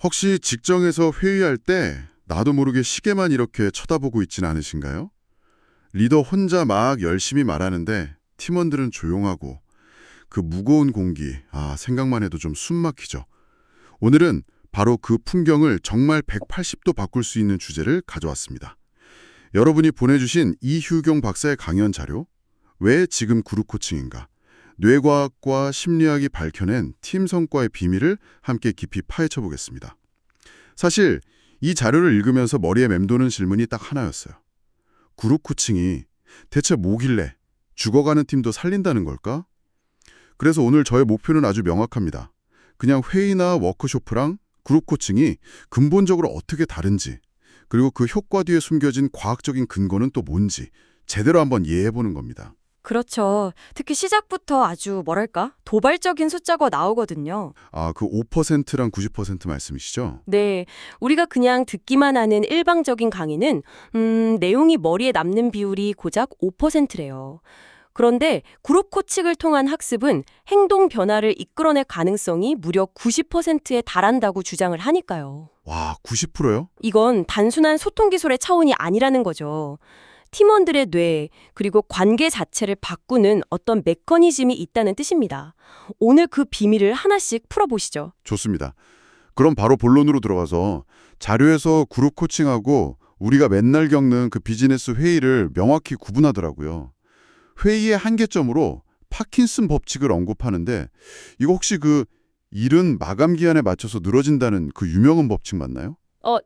혹시 직장에서 회의할 때 나도 모르게 시계만 이렇게 쳐다보고 있진 않으신가요? 리더 혼자 막 열심히 말하는데 팀원들은 조용하고 그 무거운 공기, 생각만 해도 좀 숨 막히죠. 오늘은 바로 그 풍경을 정말 180도 바꿀 수 있는 주제를 가져왔습니다. 여러분이 보내주신 이휴경 박사의 강연 자료, 왜 지금 그룹 코칭인가? 뇌과학과 심리학이 밝혀낸 팀 성과의 비밀을 함께 깊이 파헤쳐 보겠습니다. 사실 이 자료를 읽으면서 머리에 맴도는 질문이 딱 하나였어요. 그룹 코칭이 대체 뭐길래 죽어가는 팀도 살린다는 걸까? 그래서 오늘 저의 목표는 아주 명확합니다. 그냥 회의나 워크숍이랑 그룹 코칭이 근본적으로 어떻게 다른지, 그리고 그 효과 뒤에 숨겨진 과학적인 근거는 또 뭔지 제대로 한번 이해해보는 겁니다. 그렇죠. 특히 시작부터 아주 도발적인 숫자가 나오거든요. 그 5%랑 90% 말씀이시죠? 네, 우리가 그냥 듣기만 하는 일방적인 강의는 내용이 머리에 남는 비율이 고작 5%래요. 그런데 그룹 코칭을 통한 학습은 행동 변화를 이끌어낼 가능성이 무려 90%에 달한다고 주장을 하니까요. 와, 90%요? 이건 단순한 소통 기술의 차원이 아니라는 거죠. 팀원들의 뇌, 그리고 관계 자체를 바꾸는 어떤 메커니즘이 있다는 뜻입니다. 오늘 그 비밀을 하나씩 풀어보시죠. 좋습니다. 그럼 바로 본론으로 들어가서 자료에서 그룹 코칭하고 우리가 맨날 겪는 그 비즈니스 회의를 명확히 구분하더라고요. 회의의 한계점으로 파킨슨 법칙을 언급하는데 이거 혹시 그 일은 마감 기한에 맞춰서 늘어진다는 그 유명한 법칙 맞나요?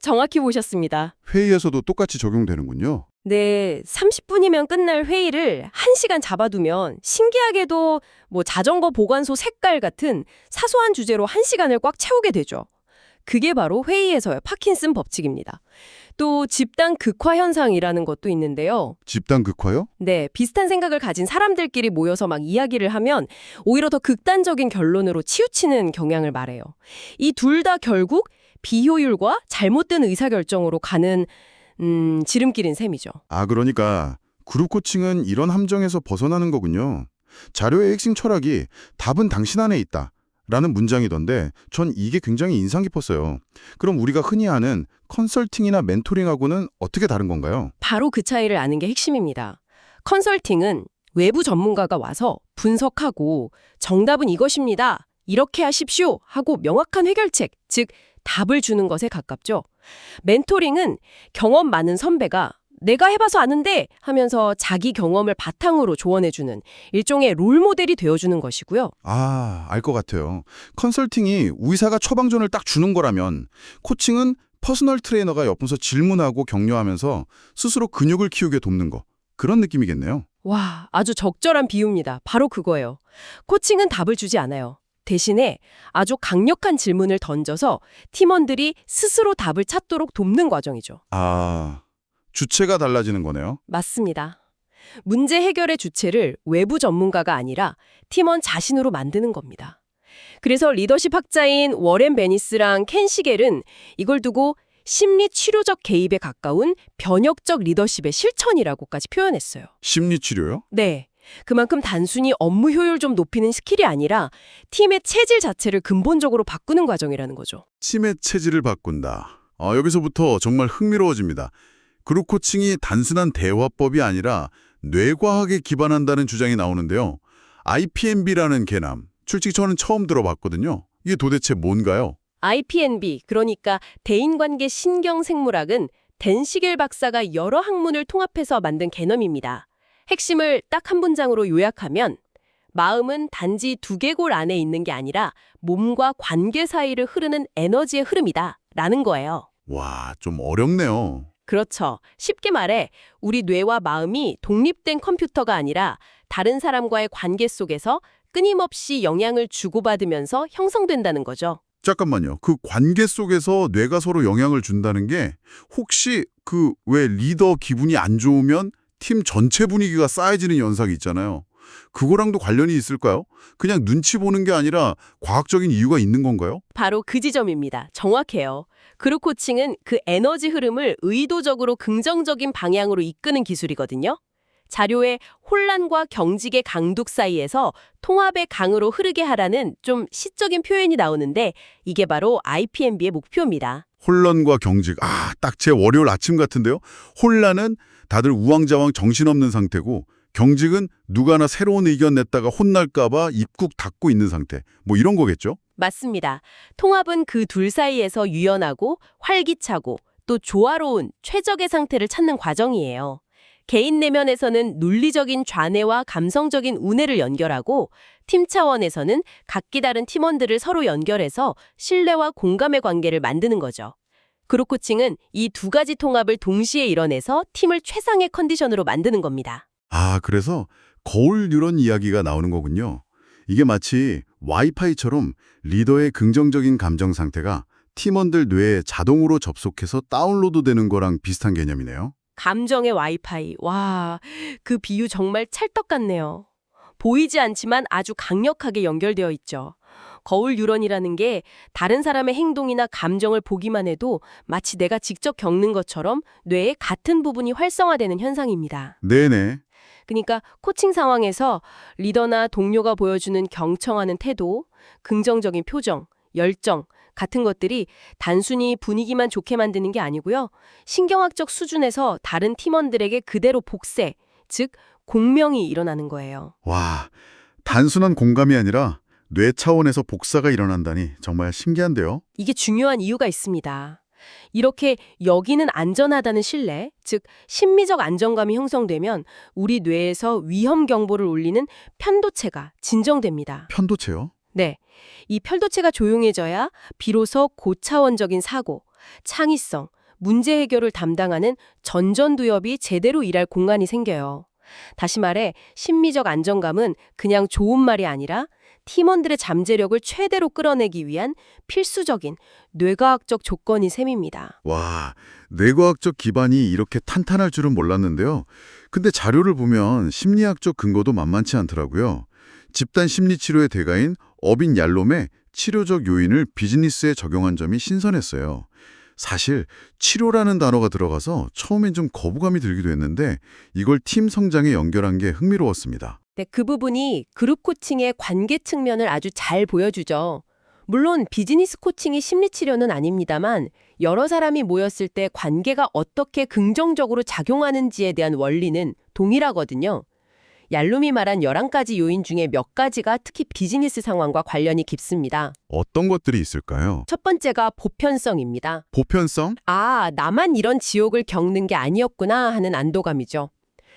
정확히 보셨습니다. 회의에서도 똑같이 적용되는군요. 네, 30분이면 끝날 회의를 1시간 잡아두면 신기하게도 자전거 보관소 색깔 같은 사소한 주제로 1시간을 꽉 채우게 되죠. 그게 바로 회의에서의 파킨슨 법칙입니다. 또 집단 극화 현상이라는 것도 있는데요. 집단 극화요? 네, 비슷한 생각을 가진 사람들끼리 모여서 막 이야기를 하면 오히려 더 극단적인 결론으로 치우치는 경향을 말해요. 이 둘 다 결국 비효율과 잘못된 의사결정으로 가는 지름길인 셈이죠. 그러니까 그룹 코칭은 이런 함정에서 벗어나는 거군요. 자료의 핵심 철학이 답은 당신 안에 있다 라는 문장이던데 전 이게 굉장히 인상 깊었어요. 그럼 우리가 흔히 아는 컨설팅이나 멘토링하고는 어떻게 다른 건가요? 바로 그 차이를 아는 게 핵심입니다. 컨설팅은 외부 전문가가 와서 분석하고 정답은 이것입니다. 이렇게 하십시오 하고 명확한 해결책, 즉 답을 주는 것에 가깝죠. 멘토링은 경험 많은 선배가 내가 해봐서 아는데 하면서 자기 경험을 바탕으로 조언해주는 일종의 롤모델이 되어주는 것이고요. 알 것 같아요. 컨설팅이 의사가 처방전을 딱 주는 거라면 코칭은 퍼스널 트레이너가 옆에서 질문하고 격려하면서 스스로 근육을 키우게 돕는 거. 그런 느낌이겠네요. 와, 아주 적절한 비유입니다. 바로 그거예요. 코칭은 답을 주지 않아요. 대신에 아주 강력한 질문을 던져서 팀원들이 스스로 답을 찾도록 돕는 과정이죠. 주체가 달라지는 거네요. 맞습니다. 문제 해결의 주체를 외부 전문가가 아니라 팀원 자신으로 만드는 겁니다. 그래서 리더십 학자인 워렌 베니스랑 켄 시겔은 이걸 두고 심리 치료적 개입에 가까운 변혁적 리더십의 실천이라고까지 표현했어요. 심리치료요? 네. 그만큼 단순히 업무 효율 좀 높이는 스킬이 아니라 팀의 체질 자체를 근본적으로 바꾸는 과정이라는 거죠. 팀의 체질을 바꾼다. 여기서부터 정말 흥미로워집니다. 그룹 코칭이 단순한 대화법이 아니라 뇌과학에 기반한다는 주장이 나오는데요. IPNB라는 개념, 솔직히 저는 처음 들어봤거든요. 이게 도대체 뭔가요? IPNB, 그러니까 대인관계 신경생물학은 댄 시겔 박사가 여러 학문을 통합해서 만든 개념입니다. 핵심을 딱 한 문장으로 요약하면 마음은 단지 두개골 안에 있는 게 아니라 몸과 관계 사이를 흐르는 에너지의 흐름이다 라는 거예요. 와, 좀 어렵네요. 그렇죠. 쉽게 말해 우리 뇌와 마음이 독립된 컴퓨터가 아니라 다른 사람과의 관계 속에서 끊임없이 영향을 주고받으면서 형성된다는 거죠. 잠깐만요. 그 관계 속에서 뇌가 서로 영향을 준다는 게 혹시 왜 리더 기분이 안 좋으면 팀 전체 분위기가 싸해지는 현상이 있잖아요. 그거랑도 관련이 있을까요? 그냥 눈치 보는 게 아니라 과학적인 이유가 있는 건가요? 바로 그 지점입니다. 정확해요. 그룹 코칭은 그 에너지 흐름을 의도적으로 긍정적인 방향으로 이끄는 기술이거든요. 자료에 혼란과 경직의 강둑 사이에서 통합의 강으로 흐르게 하라는 좀 시적인 표현이 나오는데 이게 바로 IPMB의 목표입니다. 혼란과 경직. 딱 제 월요일 아침 같은데요. 혼란은 다들 우왕좌왕 정신없는 상태고 경직은 누가나 새로운 의견 냈다가 혼날까봐 입국 닫고 있는 상태. 뭐 이런 거겠죠? 맞습니다. 통합은 그 둘 사이에서 유연하고 활기차고 또 조화로운 최적의 상태를 찾는 과정이에요. 개인 내면에서는 논리적인 좌뇌와 감성적인 우뇌를 연결하고 팀 차원에서는 각기 다른 팀원들을 서로 연결해서 신뢰와 공감의 관계를 만드는 거죠. 그룹 코칭은 이 두 가지 통합을 동시에 이뤄내서 팀을 최상의 컨디션으로 만드는 겁니다. 그래서 거울 뉴런 이야기가 나오는 거군요. 이게 마치 와이파이처럼 리더의 긍정적인 감정 상태가 팀원들 뇌에 자동으로 접속해서 다운로드되는 거랑 비슷한 개념이네요. 감정의 와이파이. 와, 그 비유 정말 찰떡 같네요. 보이지 않지만 아주 강력하게 연결되어 있죠. 거울 뉴런이라는 게 다른 사람의 행동이나 감정을 보기만 해도 마치 내가 직접 겪는 것처럼 뇌의 같은 부분이 활성화되는 현상입니다. 네네. 그러니까 코칭 상황에서 리더나 동료가 보여주는 경청하는 태도, 긍정적인 표정, 열정 같은 것들이 단순히 분위기만 좋게 만드는 게 아니고요. 신경학적 수준에서 다른 팀원들에게 그대로 복세, 즉 공명이 일어나는 거예요. 와, 단순한 공감이 아니라 뇌 차원에서 복사가 일어난다니 정말 신기한데요. 이게 중요한 이유가 있습니다. 이렇게 여기는 안전하다는 신뢰, 즉 심리적 안정감이 형성되면 우리 뇌에서 위험 경보를 울리는 편도체가 진정됩니다. 편도체요? 네, 이 편도체가 조용해져야 비로소 고차원적인 사고, 창의성, 문제 해결을 담당하는 전전두엽이 제대로 일할 공간이 생겨요. 다시 말해 심리적 안정감은 그냥 좋은 말이 아니라 팀원들의 잠재력을 최대로 끌어내기 위한 필수적인 뇌과학적 조건이 셈입니다. 와, 뇌과학적 기반이 이렇게 탄탄할 줄은 몰랐는데요. 근데 자료를 보면 심리학적 근거도 만만치 않더라고요. 집단 심리치료의 대가인 어빈 얄롬의 치료적 요인을 비즈니스에 적용한 점이 신선했어요. 사실 치료라는 단어가 들어가서 처음엔 좀 거부감이 들기도 했는데 이걸 팀 성장에 연결한 게 흥미로웠습니다. 네, 그 부분이 그룹 코칭의 관계 측면을 아주 잘 보여주죠. 물론 비즈니스 코칭이 심리치료는 아닙니다만 여러 사람이 모였을 때 관계가 어떻게 긍정적으로 작용하는지에 대한 원리는 동일하거든요. 얄룸이 말한 11가지 요인 중에 몇 가지가 특히 비즈니스 상황과 관련이 깊습니다. 어떤 것들이 있을까요? 첫 번째가 보편성입니다. 보편성? 나만 이런 지옥을 겪는 게 아니었구나 하는 안도감이죠.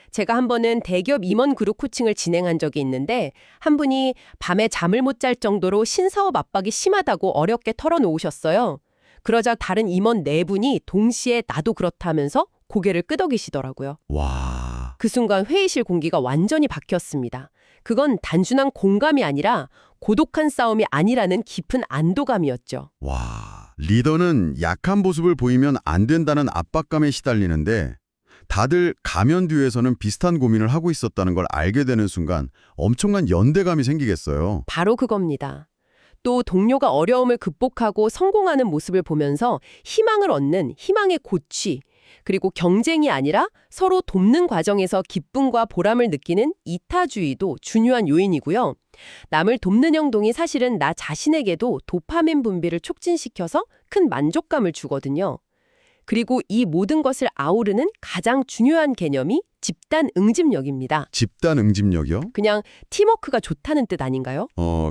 제가 한 번은 대기업 임원 그룹 코칭을 진행한 적이 있는데 한 분이 밤에 잠을 못 잘 정도로 신사업 압박이 심하다고 어렵게 털어놓으셨어요. 그러자 다른 임원 4분이 동시에 나도 그렇다면서 고개를 끄덕이시더라고요. 와, 그 순간 회의실 공기가 완전히 바뀌었습니다. 그건 단순한 공감이 아니라 고독한 싸움이 아니라는 깊은 안도감이었죠. 와. 리더는 약한 모습을 보이면 안 된다는 압박감에 시달리는데 다들 가면 뒤에서는 비슷한 고민을 하고 있었다는 걸 알게 되는 순간 엄청난 연대감이 생기겠어요. 바로 그겁니다. 또 동료가 어려움을 극복하고 성공하는 모습을 보면서 희망을 얻는 희망의 고취, 그리고 경쟁이 아니라 서로 돕는 과정에서 기쁨과 보람을 느끼는 이타주의도 중요한 요인이고요. 남을 돕는 행동이 사실은 나 자신에게도 도파민 분비를 촉진시켜서 큰 만족감을 주거든요. 그리고 이 모든 것을 아우르는 가장 중요한 개념이 집단 응집력입니다. 집단 응집력이요? 그냥 팀워크가 좋다는 뜻 아닌가요?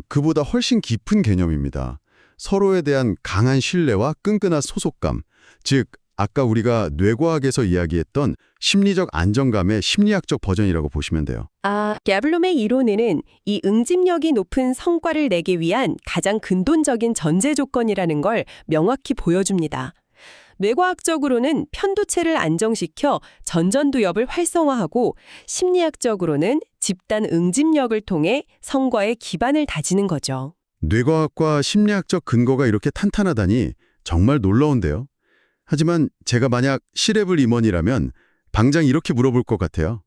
그보다 훨씬 깊은 개념입니다. 서로에 대한 강한 신뢰와 끈끈한 소속감, 즉 아까 우리가 뇌과학에서 이야기했던 심리적 안정감의 심리학적 버전이라고 보시면 돼요. 갸블롬의 이론에는 이 응집력이 높은 성과를 내기 위한 가장 근본적인 전제 조건이라는 걸 명확히 보여줍니다. 뇌과학적으로는 편도체를 안정시켜 전전두엽을 활성화하고 심리학적으로는 집단 응집력을 통해 성과의 기반을 다지는 거죠. 뇌과학과 심리학적 근거가 이렇게 탄탄하다니 정말 놀라운데요. 하지만 제가 만약 C레벨 임원이라면 당장 이렇게 물어볼 것 같아요.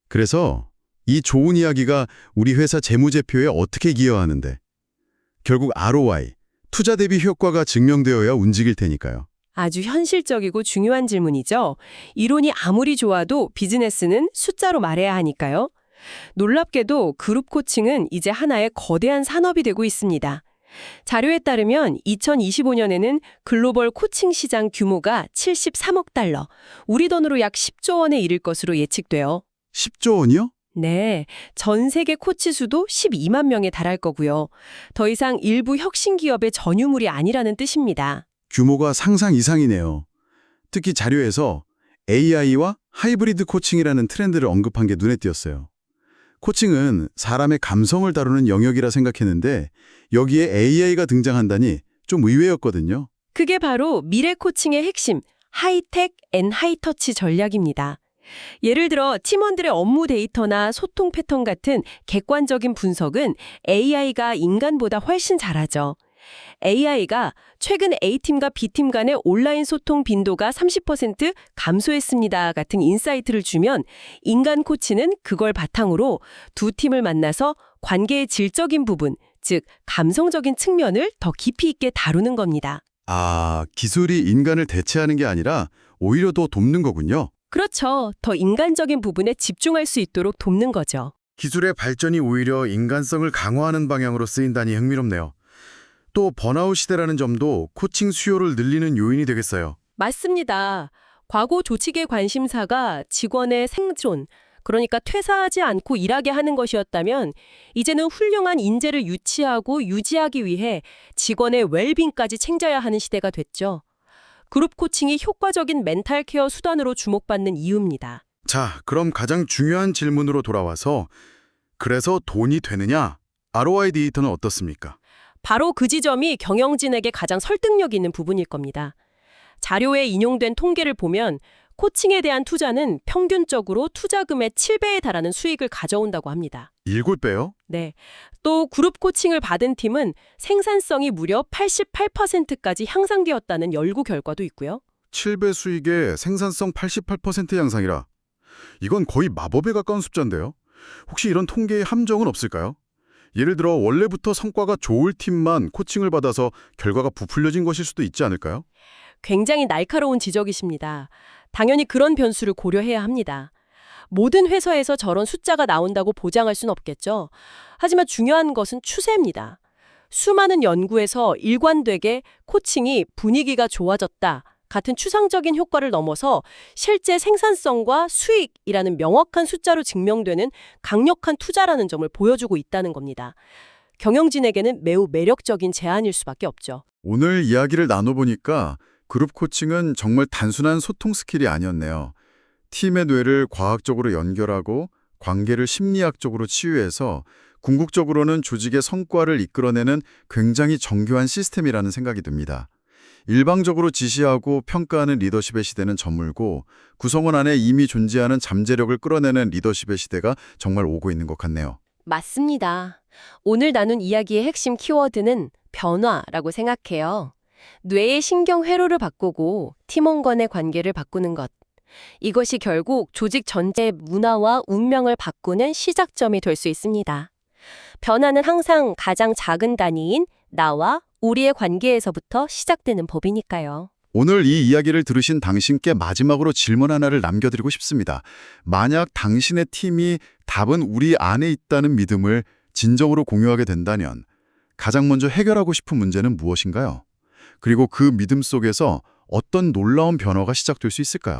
그래서 이 좋은 이야기가 우리 회사 재무제표에 어떻게 기여하는데? 결국 ROI, 투자 대비 효과가 증명되어야 움직일 테니까요. 아주 현실적이고 중요한 질문이죠. 이론이 아무리 좋아도 비즈니스는 숫자로 말해야 하니까요. 놀랍게도 그룹 코칭은 이제 하나의 거대한 산업이 되고 있습니다. 자료에 따르면 2025년에는 글로벌 코칭 시장 규모가 73억 달러, 우리 돈으로 약 10조 원에 이를 것으로 예측돼요. 10조 원이요? 네, 전 세계 코치 수도 12만 명에 달할 거고요. 더 이상 일부 혁신 기업의 전유물이 아니라는 뜻입니다. 규모가 상상 이상이네요. 특히 자료에서 AI와 하이브리드 코칭이라는 트렌드를 언급한 게 눈에 띄었어요. 코칭은 사람의 감성을 다루는 영역이라 생각했는데 여기에 AI가 등장한다니 좀 의외였거든요. 그게 바로 미래 코칭의 핵심, 하이텍 앤 하이터치 전략입니다. 예를 들어 팀원들의 업무 데이터나 소통 패턴 같은 객관적인 분석은 AI가 인간보다 훨씬 잘하죠. AI가 최근 A팀과 B팀 간의 온라인 소통 빈도가 30% 감소했습니다 같은 인사이트를 주면 인간 코치는 그걸 바탕으로 두 팀을 만나서 관계의 질적인 부분, 즉 감성적인 측면을 더 깊이 있게 다루는 겁니다. 아, 기술이 인간을 대체하는 게 아니라 오히려 더 돕는 거군요. 그렇죠. 더 인간적인 부분에 집중할 수 있도록 돕는 거죠. 기술의 발전이 오히려 인간성을 강화하는 방향으로 쓰인다니 흥미롭네요. 또 번아웃 시대라는 점도 코칭 수요를 늘리는 요인이 되겠어요. 맞습니다. 과거 조직의 관심사가 직원의 생존, 그러니까 퇴사하지 않고 일하게 하는 것이었다면 이제는 훌륭한 인재를 유치하고 유지하기 위해 직원의 웰빙까지 챙겨야 하는 시대가 됐죠. 그룹 코칭이 효과적인 멘탈 케어 수단으로 주목받는 이유입니다. 자, 그럼 가장 중요한 질문으로 돌아와서 그래서 돈이 되느냐? ROI 데이터는 어떻습니까? 바로 그 지점이 경영진에게 가장 설득력 있는 부분일 겁니다. 자료에 인용된 통계를 보면 코칭에 대한 투자는 평균적으로 투자금의 7배에 달하는 수익을 가져온다고 합니다. 7배요? 네. 또 그룹 코칭을 받은 팀은 생산성이 무려 88%까지 향상되었다는 연구 결과도 있고요. 7배 수익에 생산성 88% 향상이라. 이건 거의 마법에 가까운 숫자인데요. 혹시 이런 통계의 함정은 없을까요? 예를 들어 원래부터 성과가 좋을 팀만 코칭을 받아서 결과가 부풀려진 것일 수도 있지 않을까요? 굉장히 날카로운 지적이십니다. 당연히 그런 변수를 고려해야 합니다. 모든 회사에서 저런 숫자가 나온다고 보장할 순 없겠죠. 하지만 중요한 것은 추세입니다. 수많은 연구에서 일관되게 코칭이 분위기가 좋아졌다 같은 추상적인 효과를 넘어서 실제 생산성과 수익이라는 명확한 숫자로 증명되는 강력한 투자라는 점을 보여주고 있다는 겁니다. 경영진에게는 매우 매력적인 제안일 수밖에 없죠. 오늘 이야기를 나눠보니까 그룹 코칭은 정말 단순한 소통 스킬이 아니었네요. 팀의 뇌를 과학적으로 연결하고 관계를 심리학적으로 치유해서 궁극적으로는 조직의 성과를 이끌어내는 굉장히 정교한 시스템이라는 생각이 듭니다. 일방적으로 지시하고 평가하는 리더십의 시대는 저물고 구성원 안에 이미 존재하는 잠재력을 끌어내는 리더십의 시대가 정말 오고 있는 것 같네요. 맞습니다. 오늘 나눈 이야기의 핵심 키워드는 변화라고 생각해요. 뇌의 신경 회로를 바꾸고 팀원 간의 관계를 바꾸는 것. 이것이 결국 조직 전체의 문화와 운명을 바꾸는 시작점이 될 수 있습니다. 변화는 항상 가장 작은 단위인 나와 우리의 관계에서부터 시작되는 법이니까요. 오늘 이 이야기를 들으신 당신께 마지막으로 질문 하나를 남겨드리고 싶습니다. 만약 당신의 팀이 답은 우리 안에 있다는 믿음을 진정으로 공유하게 된다면 가장 먼저 해결하고 싶은 문제는 무엇인가요? 그리고 그 믿음 속에서 어떤 놀라운 변화가 시작될 수 있을까요?